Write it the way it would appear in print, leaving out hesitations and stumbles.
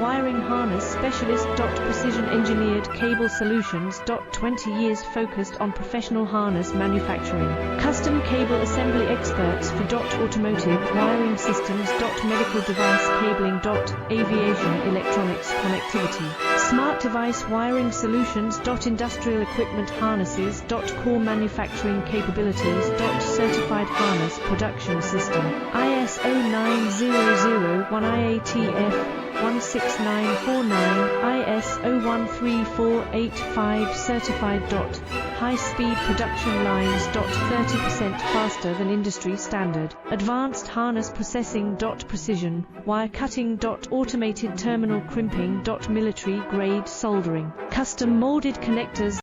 wiring harness specialist. Precision engineered cable solutions. 20 years focused on professional harness manufacturing. Custom cable assembly experts for automotive wiring systems. Medical device cabling. Aviation electronics connectivity. Smart device wiring solutions. Industrial equipment harnesses. Core manufacturing capabilities. Certified harness production system. ISO 9001 IATF 16949, ISO 13485 certified. High-speed production lines. 30% faster than industry standard. Advanced harness processing. Precision wire cutting. Automated terminal crimping. Military grade soldering. Custom molded connectors.